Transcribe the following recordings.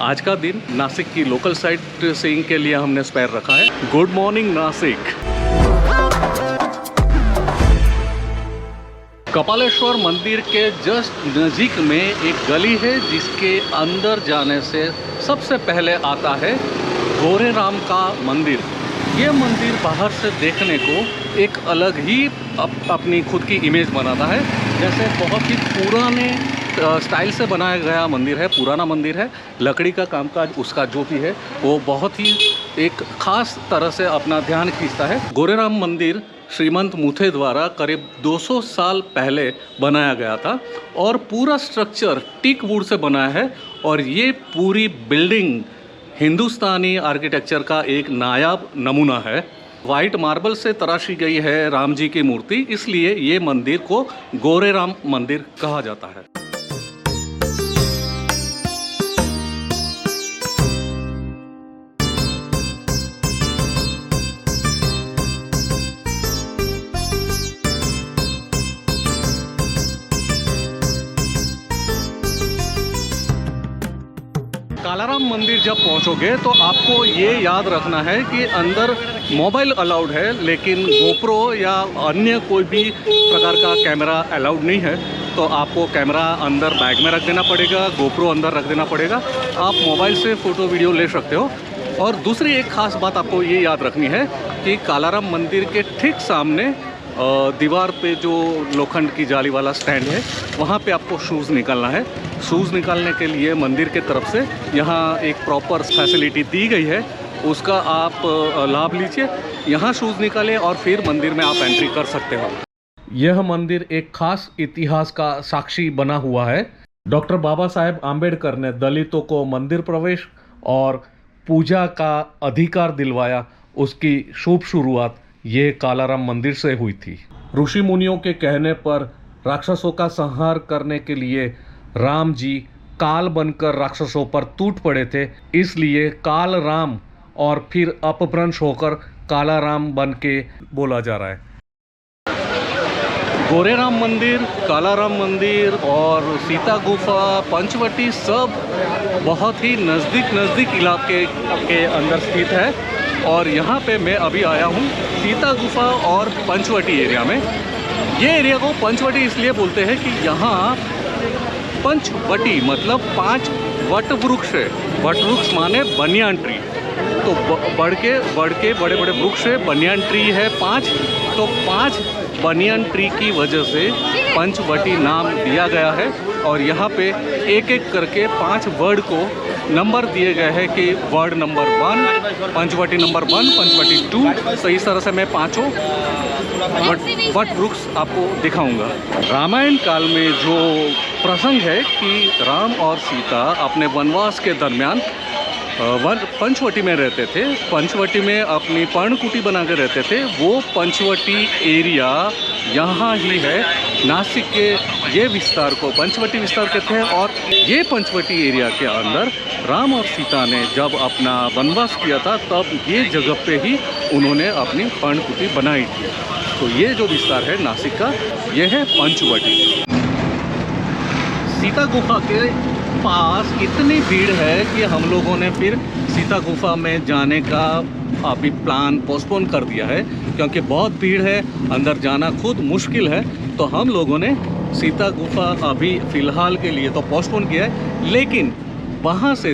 आज का दिन नासिक की लोकल साइट सीइंग के लिए हमने स्पेयर रखा है। Good morning Nashik. कपालेश्वर मंदिर के जस्ट नज़दीक में एक गली है जिसके अंदर जाने से सबसे पहले आता है गोरेराम का मंदिर। ये मंदिर बाहर से देखने को एक अलग ही अपनी खुद की इमेज बनाता है। जैसे बहुत ही पुराने स्टाइल से बनाया गया मंदिर है, पुराना मंदिर है। लकड़ी का कामकाज उसका जो भी है वो बहुत ही एक ख़ास तरह से अपना ध्यान खींचता है। गोरेराम मंदिर श्रीमंत मुथे द्वारा करीब 200 साल पहले बनाया गया था और पूरा स्ट्रक्चर टीक वुड से बनाया है। और ये पूरी बिल्डिंग हिंदुस्तानी आर्किटेक्चर का एक नायाब नमूना है। वाइट मार्बल से तराशी गई है राम जी की मूर्ति, इसलिए ये मंदिर को गोरेराम मंदिर कहा जाता है। कालाराम मंदिर जब पहुंचोगे तो आपको ये याद रखना है कि अंदर मोबाइल अलाउड है, लेकिन गोप्रो या अन्य कोई भी प्रकार का कैमरा अलाउड नहीं है। तो आपको कैमरा अंदर बैग में रख देना पड़ेगा, गोप्रो अंदर रख देना पड़ेगा। आप मोबाइल से फ़ोटो वीडियो ले सकते हो। और दूसरी एक ख़ास बात आपको ये याद रखनी है कि कालाराम मंदिर के ठीक सामने दीवार पे जो लोखंड की जाली वाला स्टैंड है, वहाँ पे आपको शूज़ निकालना है। शूज़ निकालने के लिए मंदिर के तरफ से यहाँ एक प्रॉपर फैसिलिटी दी गई है, उसका आप लाभ लीजिए। यहाँ शूज़ निकालें और फिर मंदिर में आप एंट्री कर सकते हो। यह मंदिर एक खास इतिहास का साक्षी बना हुआ है। डॉक्टर बाबा साहेब आम्बेडकर ने दलितों को मंदिर प्रवेश और पूजा का अधिकार दिलवाया। उसकी शुभ शुरुआत ये कालाराम मंदिर से हुई थी। ऋषि मुनियों के कहने पर राक्षसों का संहार करने के लिए राम जी काल बनकर राक्षसों पर टूट पड़े थे, इसलिए काल राम और फिर अपभ्रंश होकर कालाराम बन के बोला जा रहा है। गोरेराम मंदिर, कालाराम मंदिर और सीता गुफा, पंचवटी सब बहुत ही नज़दीक इलाके के अंदर स्थित है। और यहाँ पे मैं अभी आया हूँ सीता गुफा और पंचवटी एरिया में। ये एरिया को पंचवटी इसलिए बोलते हैं कि यहाँ पंचवटी मतलब 5 वट वृक्ष है। वट वृक्ष माने बनियान ट्री। तो बढ़ के बड़े बड़े वृक्ष है, बनियान ट्री है 5। तो 5 बनियान ट्री की वजह से पंचवटी नाम दिया गया है। और यहाँ पे एक एक करके 5 वर्ड को नंबर दिए गए हैं कि word number 1 Panchavati number 1, Panchavati 2। तो इस तरह से मैं 5 वट वृक्ष आपको दिखाऊंगा। रामायण काल में जो प्रसंग है कि राम और सीता अपने वनवास के दरमियान पंचवटी में रहते थे। पंचवटी में अपनी पर्णकुटी बना के रहते थे। वो पंचवटी एरिया यहाँ ही है। नासिक के ये विस्तार को पंचवटी विस्तार कहते हैं। और ये पंचवटी एरिया के अंदर राम और सीता ने जब अपना वनवास किया था, तब ये जगह पे ही उन्होंने अपनी पर्णकुटी बनाई थी। तो ये जो विस्तार है नासिक का, ये है पंचवटी। सीता गुफा के पास इतनी भीड़ है कि हम लोगों ने फिर सीता गुफा में जाने का अभी प्लान पोस्टपोन कर दिया है, क्योंकि बहुत भीड़ है, अंदर जाना खुद मुश्किल है। तो हम लोगों ने सीता गुफा अभी फ़िलहाल के लिए तो पोस्टपोन किया है। लेकिन वहाँ से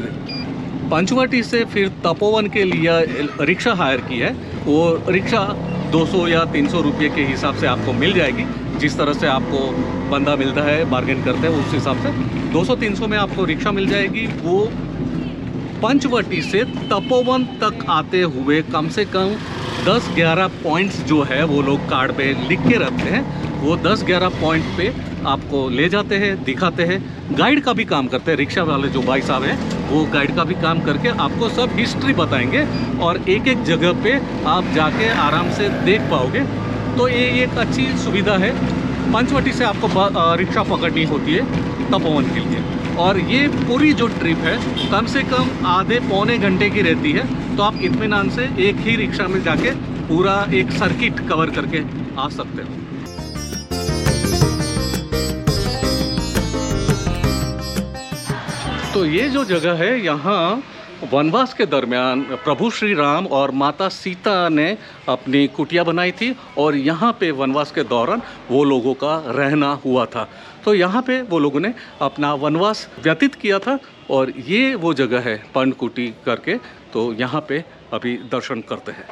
पंचवटी से फिर तपोवन के लिए रिक्शा हायर की है। वो रिक्शा 200 या 300 रुपये के हिसाब से आपको मिल जाएगी। जिस तरह से आपको बंदा मिलता है, बार्गेन करते हैं, उस हिसाब से 200-300 में आपको रिक्शा मिल जाएगी। वो पंचवटी से तपोवन तक आते हुए कम से कम 10-11 पॉइंट्स जो है वो लोग कार्ड पे लिख के रखते हैं। वो 10-11 पॉइंट पे आपको ले जाते हैं, दिखाते हैं। गाइड का भी काम करते हैं। रिक्शा वाले जो भाई साहब हैं वो गाइड का भी काम करके आपको सब हिस्ट्री बताएंगे और एक एक जगह पे आप जाके आराम से देख पाओगे। तो ये एक अच्छी सुविधा है। पंचवटी से आपको रिक्शा पकड़नी होती है तपोवन के लिए। और ये पूरी जो ट्रिप है कम से कम आधे पौने घंटे की रहती है। तो आप इत्मीनान से एक ही रिक्शा में जाके पूरा एक सर्किट कवर करके आ सकते हो। तो तो ये जो जगह है, यहाँ वनवास के दरमियान प्रभु श्री राम और माता सीता ने अपनी कुटिया बनाई थी और यहाँ पे वनवास के दौरान वो लोगों का रहना हुआ था। तो यहाँ पे वो लोगों ने अपना वनवास व्यतीत किया था और ये वो जगह है पर्णकुटी करके। तो यहाँ पे अभी दर्शन करते हैं।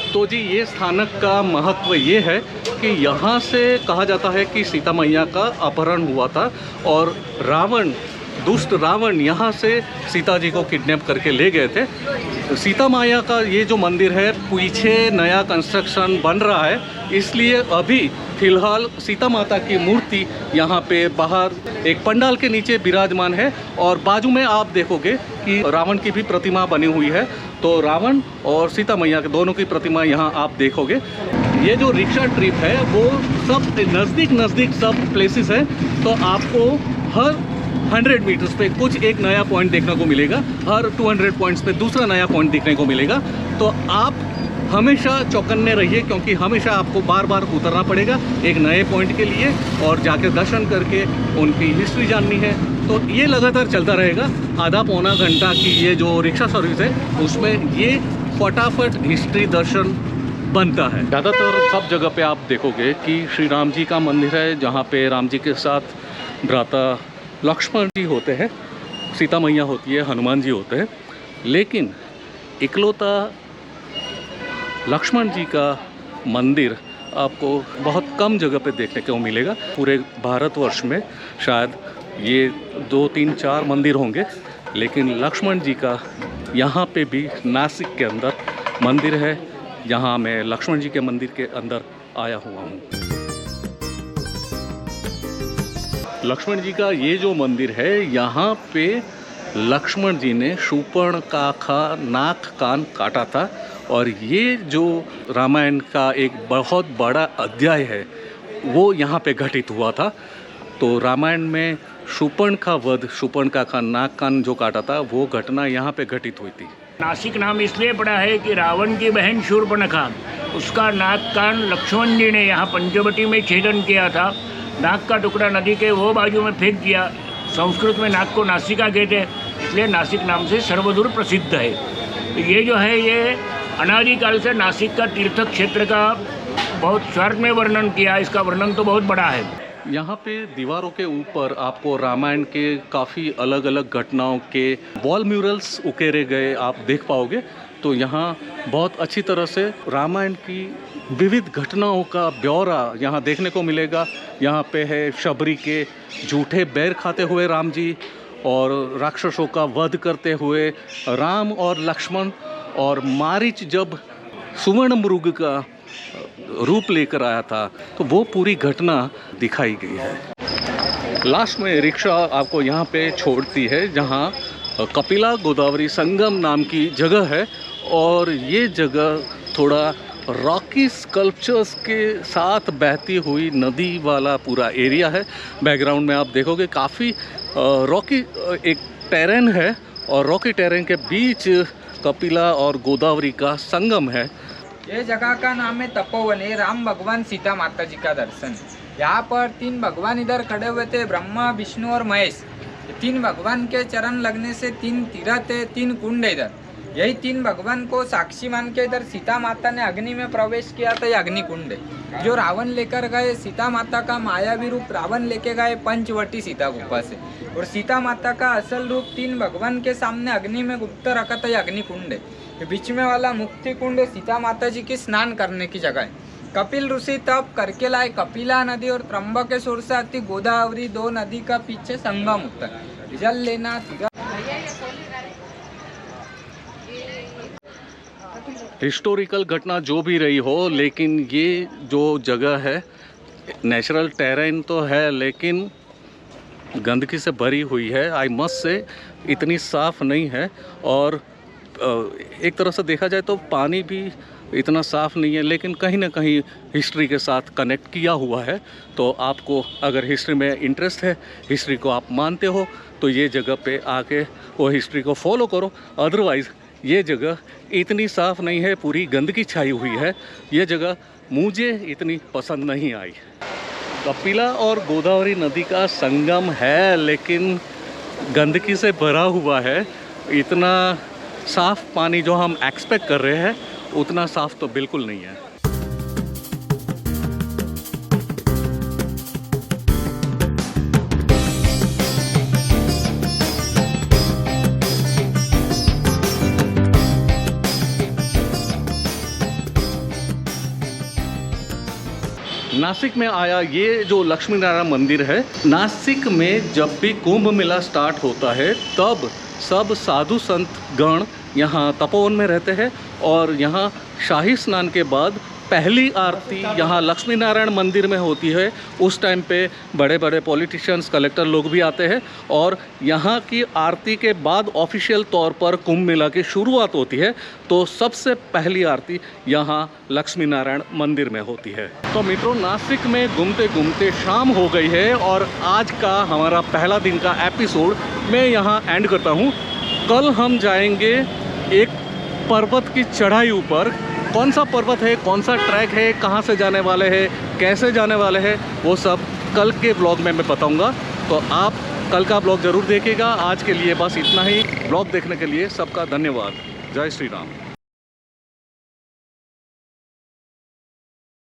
तो जी ये स्थानक का महत्व ये है कि यहाँ से कहा जाता है कि सीता मैया का अपहरण हुआ था और रावण, दुष्ट रावण यहाँ से सीता जी को किडनैप करके ले गए थे। सीता मैया का ये जो मंदिर है, पीछे नया कंस्ट्रक्शन बन रहा है, इसलिए अभी फिलहाल सीता माता की मूर्ति यहाँ पे बाहर एक पंडाल के नीचे विराजमान है और बाजू में आप देखोगे कि रावण की भी प्रतिमा बनी हुई है। तो रावण और सीता मैया के दोनों की प्रतिमा यहाँ आप देखोगे। ये जो रिक्शा ट्रिप है वो सब नज़दीक सब प्लेसेस हैं। तो आपको हर 100 मीटर्स पे कुछ एक नया पॉइंट देखने को मिलेगा, हर 200 पॉइंट्स पे दूसरा नया पॉइंट देखने को मिलेगा। तो आप हमेशा चौकन्ने रहिए क्योंकि हमेशा आपको बार बार उतरना पड़ेगा एक नए पॉइंट के लिए और जाकर दर्शन करके उनकी हिस्ट्री जाननी है। तो ये लगातार चलता रहेगा, आधा पौना घंटा की ये जो रिक्शा सर्विस है उसमें ये फटाफट हिस्ट्री दर्शन बनता है। ज़्यादातर सब जगह पे आप देखोगे कि श्री राम जी का मंदिर है जहाँ पे राम जी के साथ भ्राता लक्ष्मण जी होते हैं, सीता मैया होती है, हनुमान जी होते हैं। लेकिन इकलौता लक्ष्मण जी का मंदिर आपको बहुत कम जगह पे देखने को मिलेगा। पूरे भारतवर्ष में शायद ये 2, 3, 4 मंदिर होंगे, लेकिन लक्ष्मण जी का यहाँ पे भी नासिक के अंदर मंदिर है, जहाँ मैं लक्ष्मण जी के मंदिर के अंदर आया हुआ हूँ। लक्ष्मण जी का ये जो मंदिर है, यहाँ पे लक्ष्मण जी ने शूर्पणखा का नाक कान काटा था और ये जो रामायण का एक बहुत बड़ा अध्याय है वो यहाँ पे घटित हुआ था। तो रामायण में शूर्पणखा वध, शूर्पणखा का नाक कान जो काटा था, वो घटना यहाँ पे घटित हुई थी। नासिक नाम इसलिए पड़ा है कि रावण की बहन शूर्पणखा, उसका नाक कान लक्ष्मण जी ने यहाँ पंचवटी में छेदन किया था। नाक का टुकड़ा नदी के वो बाजू में फेंक दिया। संस्कृत में नाक को नासिका कहते हैं, इसलिए नासिक नाम से सर्वदूर प्रसिद्ध है। तो ये जो है ये अनादिकाल से नासिक का तीर्थ क्षेत्र का बहुत शॉर्ट में वर्णन किया। इसका वर्णन तो बहुत बड़ा है। यहाँ पे दीवारों के ऊपर आपको रामायण के काफ़ी अलग अलग घटनाओं के वॉल म्यूरल्स उकेरे गए आप देख पाओगे। तो यहाँ बहुत अच्छी तरह से रामायण की विविध घटनाओं का ब्यौरा यहाँ देखने को मिलेगा। यहाँ पे है शबरी के झूठे बैर खाते हुए राम जी और राक्षसों का वध करते हुए राम और लक्ष्मण, और मारीच जब सुवर्ण मृग का रूप लेकर आया था तो वो पूरी घटना दिखाई गई है। लास्ट में रिक्शा आपको यहाँ पे छोड़ती है जहाँ कपिला गोदावरी संगम नाम की जगह है और ये जगह थोड़ा रॉकी स्कल्पचर्स के साथ बहती हुई नदी वाला पूरा एरिया है। बैकग्राउंड में आप देखोगे काफ़ी रॉकी एक टेरेन है और रॉकी टेरेन के बीच कपिला और गोदावरी का संगम है। ये जगह का नाम है तपोवन। ये राम भगवान सीता माता जी का दर्शन। यहाँ पर 3 भगवान इधर खड़े हुए थे, ब्रह्मा विष्णु और महेश। 3 भगवान के चरण लगने से 3 तीर्थ है, 3 कुंड है इधर। यही 3 भगवान को साक्षी मान के इधर सीता माता ने अग्नि में प्रवेश किया था। ये अग्नि कुंड है जो रावण लेकर गए। सीता माता का मायावी रूप रावण लेके गए पंचवटी सीता गुफा से, और सीता माता का असल रूप 3 भगवान के सामने अग्नि में गुप्त रखा था। ये अग्नि कुंड है। ये बीच में वाला मुक्ति कुंड सीता माता जी की स्नान करने की जगह है। कपिल ऋषि तप करके लाए कपिला नदी और त्र्यंबकेश्वर से आती गोदावरी 2 नदी का पीछे संगम होता है। जल लेना हिस्टोरिकल घटना जो भी रही हो, लेकिन ये जो जगह है नेचुरल टेरेन तो है लेकिन गंदगी से भरी हुई है। आई मस्ट से इतनी साफ़ नहीं है और एक तरह से देखा जाए तो पानी भी इतना साफ़ नहीं है, लेकिन कहीं ना कहीं हिस्ट्री के साथ कनेक्ट किया हुआ है। तो आपको अगर हिस्ट्री में इंटरेस्ट है, हिस्ट्री को आप मानते हो, तो ये जगह पे आके वो हिस्ट्री को फॉलो करो। अदरवाइज़ ये जगह इतनी साफ़ नहीं है, पूरी गंदगी छाई हुई है। ये जगह मुझे इतनी पसंद नहीं आई। कपिला और गोदावरी नदी का संगम है, लेकिन गंदगी से भरा हुआ है। इतना साफ़ पानी जो हम एक्सपेक्ट कर रहे हैं उतना साफ़ तो बिल्कुल नहीं है। नासिक में आया ये जो लक्ष्मी नारायण मंदिर है, नासिक में जब भी कुंभ मेला स्टार्ट होता है तब सब साधु संत गण यहाँ तपोवन में रहते हैं और यहाँ शाही स्नान के बाद पहली आरती यहाँ लक्ष्मी नारायण मंदिर में होती है। उस टाइम पे बड़े बड़े पॉलिटिशियंस, कलेक्टर लोग भी आते हैं और यहाँ की आरती के बाद ऑफिशियल तौर पर कुंभ मेला की शुरुआत होती है। तो सबसे पहली आरती यहाँ लक्ष्मी नारायण मंदिर में होती है। तो मित्रों, नासिक में घूमते घूमते शाम हो गई है और आज का हमारा पहला दिन का एपिसोड मैं यहाँ एंड करता हूँ। कल हम जाएंगे एक पर्वत की चढ़ाई ऊपर। कौन सा पर्वत है, कौन सा ट्रैक है, कहाँ से जाने वाले हैं, कैसे जाने वाले हैं, वो सब कल के ब्लॉग में मैं बताऊंगा। तो आप कल का ब्लॉग ज़रूर देखिएगा। आज के लिए बस इतना ही। ब्लॉग देखने के लिए सबका धन्यवाद। जय श्री राम।